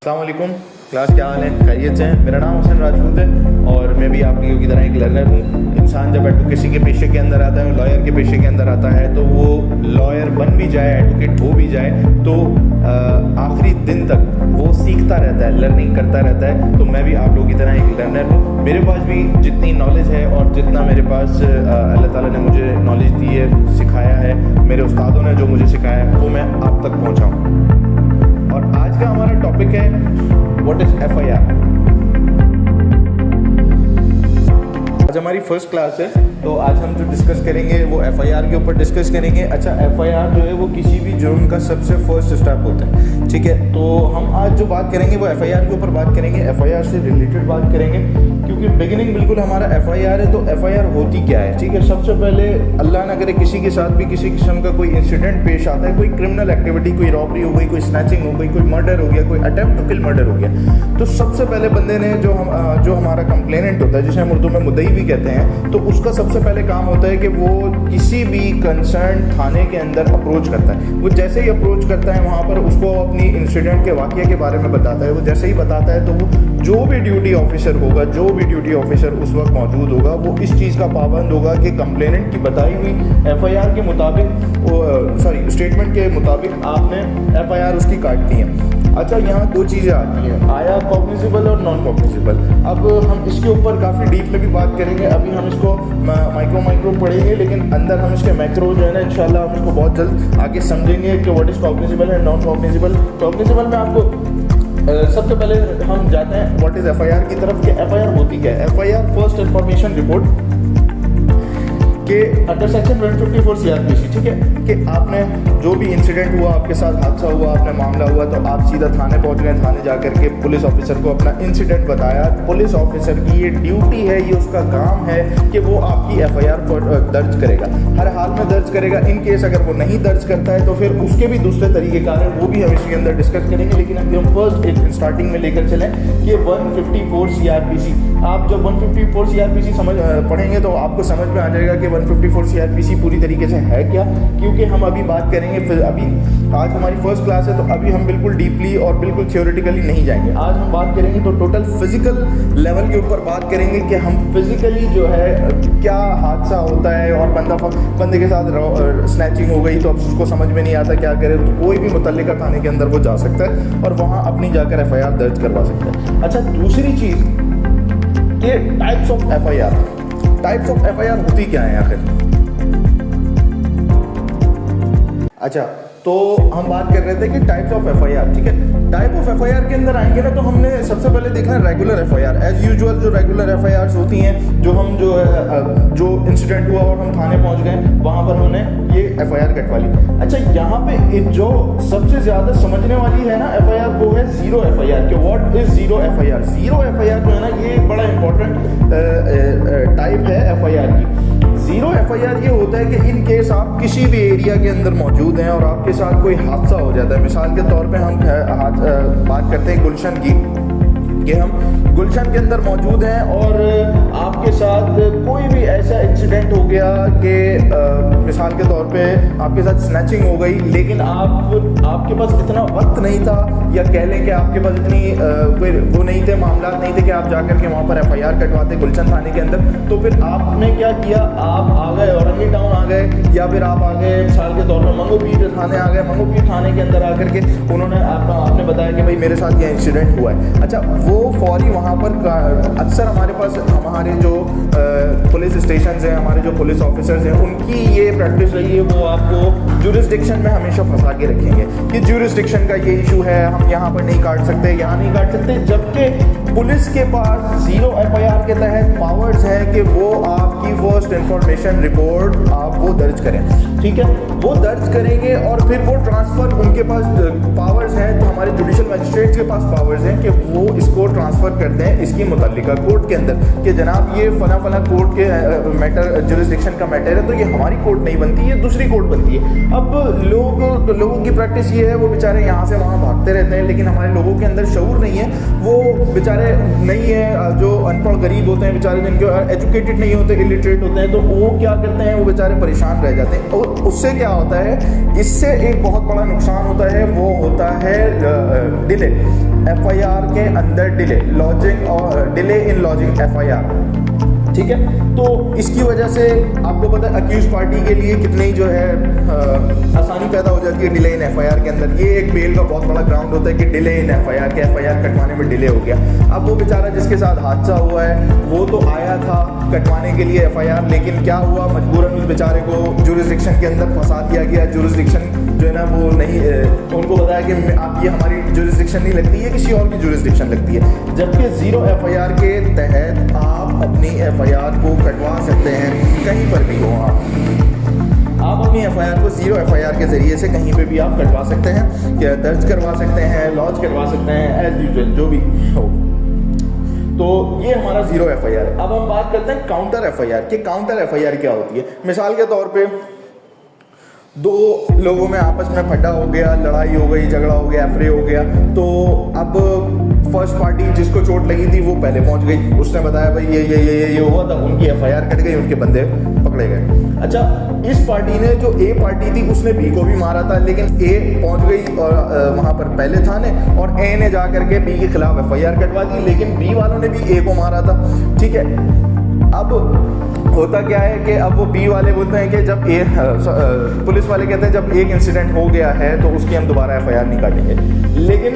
अस्सलाम वालेकुम क्लास, क्या हाल है? खैरियत से हैं? मेरा नाम हसन राजपूत है और मैं भी आप लोगों की तरह एक लर्नर हूँ। इंसान जब एडवोकेसी के पेशे के अंदर आता है, लॉयर के पेशे के अंदर आता है, तो वो लॉयर बन भी जाए, एडवोकेट हो भी जाए, तो आखिरी दिन तक वो सीखता रहता है, लर्निंग करता रहता है। तो मैं भी आप लोगों की तरह एक लर्नर हूँ। मेरे पास भी जितनी नॉलेज है और जितना मेरे पास अल्लाह ताला ने मुझे नॉलेज दी है, सिखाया है, मेरे उस्तादों ने जो मुझे सिखाया है, वो मैं आप तक पहुँचाऊँ। और आज का हमारा टॉपिक है व्हाट इज FIR। आज हमारी फर्स्ट क्लास है, तो आज हम जो डिस्कस करेंगे वो FIR के ऊपर डिस्कस करेंगे। अच्छा, FIR जो है वो किसी भी जुर्म का सबसे फर्स्ट स्टेप होता है, ठीक है। तो हम आज जो बात करेंगे वो FIR के ऊपर बात करेंगे, FIR से रिलेटेड बात करेंगे, क्योंकि बिगिनिंग बिल्कुल हमारा FIR है। तो FIR होती क्या है, ठीक है। सबसे पहले अल्लाह ना करे किसी के साथ भी किसी किस्म का कोई इंसिडेंट पेश आता है, कोई क्रिमिनल एक्टिविटी, कोई रॉबरी हो गई, कोई स्नैचिंग हो गई, कोई मर्डर हो गया, कोई अटेम्प्ट टू किल मर्डर हो गया, तो सबसे पहले बंदे ने जो हमारा कंप्लेनेंट होता है, जिसे हम उर्दू में मुद्दई भी कहते हैं, तो उसका सबसे पहले काम होता है कि वो किसी भी कंसर्न थाने के अंदर अप्रोच करता है। वो जैसे ही अप्रोच करता है, वहाँ पर उसको अपनी इंसिडेंट के वाक़ये के बारे में बताता है। वो जैसे ही बताता है तो वो जो भी ड्यूटी ऑफिसर होगा, जो भी ड्यूटी ऑफिसर उस वक्त मौजूद होगा, वो इस चीज़ का पाबंद होगा कि कंप्लेनेंट की बताई हुई FIR के मुताबिक, स्टेटमेंट के मुताबिक आपने FIR उसकी काटनी है। अच्छा, यहाँ दो चीज़ें आती हैं, आया कॉग्निजिबल और नॉन कॉग्निजिबल। अब हम इसके ऊपर काफ़ी डीप में भी बात करेंगे। अभी हम इसको माइक्रो पढ़ेंगे, लेकिन अंदर हम इसके मैक्रो जो है ना, इंशाल्लाह हम इसको बहुत जल्द आगे समझेंगे कि what is cognizable and non cognizable. Cognizable में आपको सबसे पहले हम जाते हैं व्हाट इज़ FIR की तरफ, कि FIR होती क्या है। FIR फर्स्ट इंफॉर्मेशन रिपोर्ट कि अंडर सेक्शन 154 CRPC, ठीक है, कि आपने जो भी इंसिडेंट हुआ, आपके साथ हादसा हुआ, आपने मामला हुआ, तो आप सीधा थाने पहुंच गए। थाने जा कर के पुलिस ऑफिसर को अपना इंसिडेंट बताया। पुलिस ऑफिसर की ये ड्यूटी है, ये उसका काम है कि वो आपकी FIR दर्ज करेगा, हर हाल में दर्ज करेगा। इन केस अगर वो नहीं दर्ज करता है तो फिर उसके भी दूसरे तरीक़ेकार हैं, वो भी हम इसके अंदर डिस्कस करेंगे। लेकिन अभी हम फर्स्ट एक स्टार्टिंग में लेकर चलें कि 154 CRPC। आप जब 154 CRPC पढ़ेंगे तो आपको समझ में आ जाएगा कि 154 CRPC पूरी तरीके से है क्या, क्योंकि हम अभी बात करेंगे। फिर अभी आज हमारी फर्स्ट क्लास है, तो अभी हम बिल्कुल डीपली और बिल्कुल थियोरेटिकली नहीं जाएंगे। आज हम बात करेंगे तो टोटल फिजिकल लेवल के ऊपर बात करेंगे कि हम फिजिकली जो है क्या हादसा होता है, और बंदे के साथ स्नैचिंग हो गई तो अब उसको समझ में नहीं आता क्या करे, तो कोई भी मुतल्लिका थाने के अंदर वो जा सकता है और वहाँ अपनी जाकर FIR दर्ज करवा सकता है। अच्छा, दूसरी चीज़ ये टाइप्स ऑफ FIR होती क्या है आखिर। अच्छा, तो हम बात कर रहे थे कि टाइप्स ऑफ FIR, ठीक है। टाइप ऑफ FIR के अंदर आएंगे ना, तो हमने सबसे पहले देखना है रेगुलर FIR। एज यूजुअल जो रेगुलर FIRs होती हैं, जो इंसिडेंट हुआ और हम थाने पहुंच गए, वहां पर हमने ये FIR कटवा ली। अच्छा, यहाँ पे जो सबसे ज़्यादा समझने वाली है ना FIR, वो है ज़ीरो FIR। कि what is zero FIR। Zero FIR जो है ना, ये एक बड़ा इंपॉर्टेंट टाइप है FIR की। ज़ीरो FIR ये होता है कि इन केस आप किसी भी एरिया के अंदर मौजूद हैं और आपके साथ कोई हादसा हो जाता है। मिसाल के तौर पे हम बात करते हैं गुलशन की, कि हम गुलशन के अंदर मौजूद हैं और आपके साथ कोई भी ऐसा इंसिडेंट हो गया कि मिसाल के तौर पे आपके साथ स्नैचिंग हो गई, लेकिन आपके पास इतना वक्त नहीं था, या कह लें कि आपके पास इतनी वो नहीं थे, मामला नहीं थे कि आप जाकर के वहाँ पर FIR कटवाते गुलशन थाने के अंदर। तो फिर आपने क्या किया, आप आ गए औरंगी टाउन आ गए, या फिर आप आ गए मिसाल के तौर पर मंगोपीर थाने आ गए। मंगोपीर थाने के अंदर आकर के उन्होंने आपने बताया कि भाई मेरे साथ यह इंसिडेंट हुआ है। अच्छा, वो फौरी वहाँ पर अक्सर हमारे जो पुलिस स्टेशन हैं, हमारे जो पुलिस ऑफिसर्स हैं, उनकी ये प्रैक्टिस रही है, वो आपको ज्यूरिसडिक्शन में हमेशा फंसा के रखेंगे कि ज्यूरिसडिक्शन का ये इशू है, हम यहाँ पर नहीं काट सकते, यहाँ नहीं काट सकते। जबकि पुलिस के पास ज़ीरो FIR के तहत पावर्स हैं कि वो आपकी फर्स्ट इंफॉर्मेशन रिपोर्ट आप वो दर्ज करें, ठीक है। वो दर्ज करेंगे और फिर वो ट्रांसफ़र, उनके पास पावर्स हैं, तो हमारे जुडिशल मजिस्ट्रेट्स के पास पावर्स हैं कि वो इसको ट्रांसफ़र करते हैं इसकी मुतल्लिका कोर्ट के अंदर, कि जनाब ये फला कोर्ट के मैटर, जुरिसडिक्शन का मैटर है, तो ये हमारी कोर्ट नहीं बनती, ये दूसरी कोर्ट बनती है। अब लोगों की प्रैक्टिस बच्ची है वो बेचारे यहाँ से वहाँ भागते रहते हैं, लेकिन हमारे लोगों के अंदर शऊर नहीं है, वो बेचारे नहीं है, जो अनपढ़ गरीब होते हैं बेचारे, जिनके एजुकेटेड नहीं होते, इलिटरेट होते हैं, तो वो क्या करते हैं, वो बेचारे परेशान रह जाते हैं। और उससे क्या होता है, इससे एक बहुत बड़ा नुकसान होता है, वो होता है डिले, FIR के अंदर डिले, लॉजिंग और डिले इन लॉजिंग FIR, ठीक है। तो इसकी वजह से आपको पता है अक्यूज पार्टी के लिए कितनी जो है आसानी पैदा हो जाती है डिले इन FIR के अंदर। ये एक बेल का बहुत बड़ा ग्राउंड होता है कि डिले इन FIR के FIR कटवाने में डिले हो गया। अब वो बेचारा जिसके साथ हादसा हुआ है वो तो आया था कटवाने के लिए FIR, लेकिन क्या हुआ, मजबूरन उस बेचारे को जुरिसडिक्शन के अंदर फंसा दिया गया। जुरिसडिक्शन जो है ना वो नहीं, उनको बताया कि आप ये हमारी जुरिसडिक्शन नहीं लगती है, किसी और की जुरिसडिक्शन लगती है, जबकि ज़ीरो FIR के तहत आप अपनी FIR को कटवा सकते हैं कहीं पर भी हो। आप अपनी FIR को ज़ीरो FIR के ज़रिए से कहीं पे भी आप कटवा सकते हैं, क्या दर्ज करवा सकते हैं, लॉन्च करवा सकते हैं, एज यूजुअल जो भी हो। तो ये हमारा ज़ीरो FIR। अब हम बात करते हैं काउंटर FIR कि काउंटर FIR क्या होती है। मिसाल के तौर पे दो लोगों में आपस में फड्डा हो गया, लड़ाई हो गई, झगड़ा हो गया, एफरे हो गया, तो अब फर्स्ट पार्टी जिसको चोट लगी थी वो पहले पहुंच गई, उसने बताया भाई ये हुआ था, उनकी FIR कट गई, उनके बंदे पकड़े गए। अच्छा, इस पार्टी ने जो A पार्टी थी उसने B को भी मारा था, लेकिन A पहुंच गई और वहां पर पहले थाने, और A ने जा करके B के खिलाफ FIR कटवा दी, लेकिन B वालों ने भी A को मारा था, ठीक है। अब होता क्या है कि अब वो B वाले बोलते हैं कि जब पुलिस वाले कहते हैं जब एक इंसिडेंट हो गया है तो उसकी हम दोबारा FIR नहीं काटेंगे, लेकिन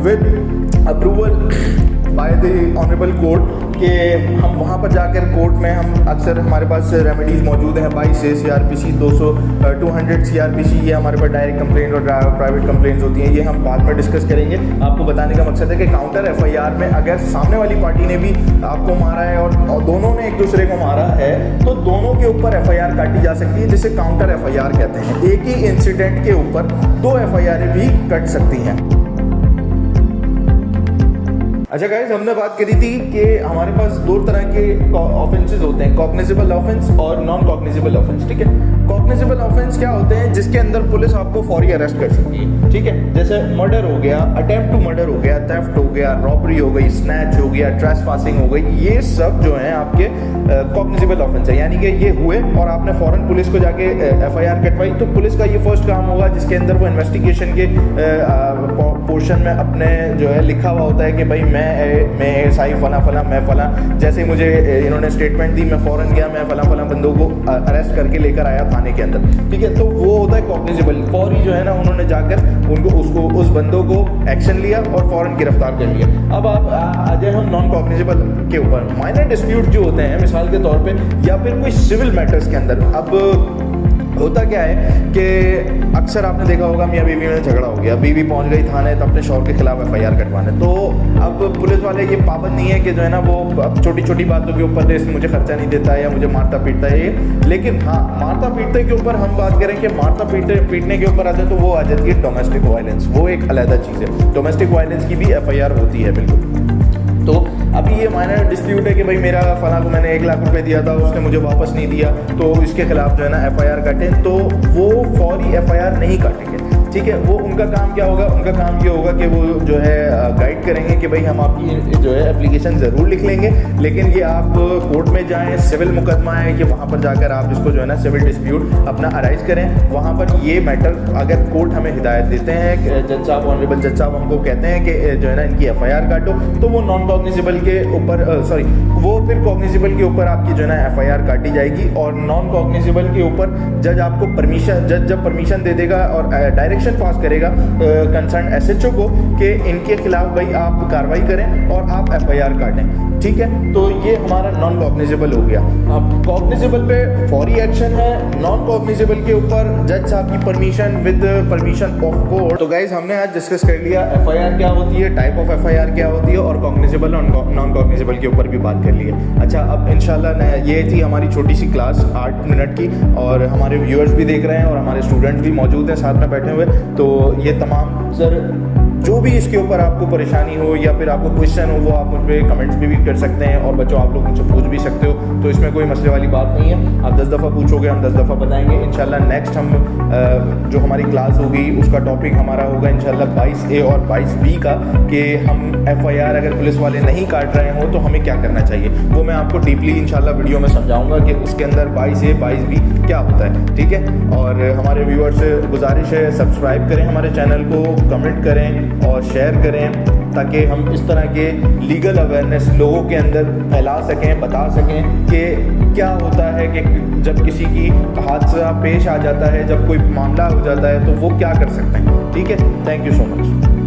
with approval by the honourable court कि हम वहाँ पर जाकर कोर्ट में हम अक्सर हमारे पास रेमेडीज़ मौजूद हैं, 22 CRPC 200 CRPC, ये हमारे पास डायरेक्ट कंप्लेंट और प्राइवेट कंप्लेंट्स होती हैं, ये हम बाद में डिस्कस करेंगे। आपको बताने का मकसद है कि काउंटर FIR में अगर सामने वाली पार्टी ने भी आपको मारा है और दोनों ने एक दूसरे को मारा है तो दोनों के ऊपर FIR काटी जा सकती है, जिसे काउंटर FIR कहते हैं। एक ही इंसिडेंट के ऊपर 2 FIR भी कट सकती हैं। अच्छा गाइस, हमने बात करी थी कि हमारे पास दो तरह के ऑफेंसेस होते हैं, कॉग्निजेबल ऑफेंस और नॉन कॉग्निजेबल ऑफेंस, ठीक है। कॉग्निजेबल ऑफेंस क्या होते हैं, जिसके अंदर पुलिस आपको फौरी अरेस्ट कर सकती है, ठीक है। जैसे मर्डर हो गया, अटेम्प्ट टू मर्डर हो गया, थेफ्ट हो गया, रॉबरी हो गई, स्नैच हो गया, ट्रेसपासिंग हो गई, ये सब जो है आपके कॉग्निजेबल ऑफेंस है, यानी कि ये हुए और आपने फौरन पुलिस को जाके FIR कटवाई, तो पुलिस का ये फर्स्ट काम होगा जिसके अंदर वो इन्वेस्टिगेशन के पोर्शन में अपने जो है लिखा हुआ होता है कि भाई मैं SI फला फला, मैं फला, जैसे मुझे इन्होंने स्टेटमेंट दी, मैं फौरन गया, मैं फला फला बंदों को अरेस्ट करके लेकर आया थाने के अंदर, ठीक है। तो वो होता है कॉग्निजेबल, फौरी जो है ना उन्होंने जाकर उस बंदों को एक्शन लिया और फौरन गिरफ्तार कर लिया। अब आप आ जाए हम नॉन कॉग्निजेबल के ऊपर, माइनर डिस्प्यूट जो होते हैं मिसाल के तौर पे, या फिर कोई सिविल मैटर्स के अंदर। अब होता क्या है कि अक्सर आपने देखा होगा मियाँ बीवी में झगड़ा हो गया, बीवी पहुंच गई थाने तो अपने शौहर के खिलाफ FIR कटवाने, तो अब पुलिस वाले ये पाबंद नहीं है कि जो है ना वो अब छोटी छोटी बातों के ऊपर मुझे खर्चा नहीं देता है या मुझे मारता पीटता है ये, लेकिन हाँ मारता पीटने के ऊपर हम बात करें कि मारता पीटने के ऊपर आते हैं तो वो आ जाती है डोमेस्टिक वायलेंस, वो एक अलग चीज़ है। डोमेस्टिक वायलेंस की भी FIR होती है बिल्कुल। तो अभी ये माइनर डिस्प्यूट है कि भाई मेरा फला को मैंने 1 लाख रुपए दिया था, उसने मुझे वापस नहीं दिया, तो इसके खिलाफ जो है ना FIR काटें, तो वो फौरी FIR नहीं काटेंगे, ठीक है। वो उनका काम क्या होगा, उनका काम ये होगा कि वो जो है गाइड करेंगे कि भाई हम आपकी जो है एप्लीकेशन ज़रूर लिख लेंगे, लेकिन ये आप कोर्ट में जाएं, सिविल मुकदमा है कि वहाँ पर जाकर आप इसको जो है ना सिविल डिस्प्यूट अपना अराइज करें, वहाँ पर ये मैटर अगर कोर्ट हमें हिदायत देते हैं, जज साहब ऑनरेबल जज साहब हमको कहते हैं कि जो है ना इनकी FIR काटो, तो वो नॉन कॉग्निजेबल के ऊपर वो फिर कॉग्निजेबल के ऊपर आपकी जो है ना FIR काटी जाएगी, और नॉन कॉग्निजेबल के ऊपर जज आपको जज जब परमिशन दे देगा और डायरेक्शन पास करेगा कंसर्न SHO को कि इनके खिलाफ भाई आप कार्रवाई करें और आप FIR काटें, ठीक है। तो ये हमारा नॉन कॉग्निजेबल हो गया। अब कॉग्निजेबल पे फौरी एक्शन है, नॉन कॉग्निजेबल के ऊपर जज साहब की permission with permission of court. तो गाइज हमने आज डिस्कस कर लिया FIR क्या होती है, टाइप ऑफ FIR क्या होती है, और कॉग्निजेबल और नॉन कॉग्निजेबल के ऊपर भी बात कर ली है। अच्छा, अब इंशाल्लाह ये थी हमारी छोटी सी क्लास 8 मिनट की, और हमारे व्यूअर्स भी देख रहे हैं और हमारे स्टूडेंट्स भी मौजूद हैं साथ में बैठे हुए, तो ये तमाम सर जो भी इसके ऊपर आपको परेशानी हो या फिर आपको क्वेश्चन हो, वो आप मुझ पर कमेंट्स में भी कर सकते हैं। और बच्चों आप लोग मुझसे पूछ भी सकते हो, तो इसमें कोई मसले वाली बात नहीं है। आप 10 दफ़ा पूछोगे, हम 10 दफ़ा बताएंगे इंशाल्लाह। नेक्स्ट हम जो हमारी क्लास होगी उसका टॉपिक हमारा होगा इंशाल्लाह 22A और 22B का, कि हम FIR अगर पुलिस वाले नहीं काट रहे हो तो हमें क्या करना चाहिए। वो मैं आपको डीपली इंशाल्लाह वीडियो में समझाऊंगा कि उसके अंदर 22A 22B क्या होता है, ठीक है। और हमारे व्यूअर्स से गुजारिश है, सब्सक्राइब करें हमारे चैनल को, कमेंट करें और शेयर करें, ताकि हम इस तरह के लीगल अवेयरनेस लोगों के अंदर फैला सकें, बता सकें कि क्या होता है कि जब किसी की हादसा पेश आ जाता है, जब कोई मामला हो जाता है तो वो क्या कर सकते हैं, ठीक है। Thank you so much.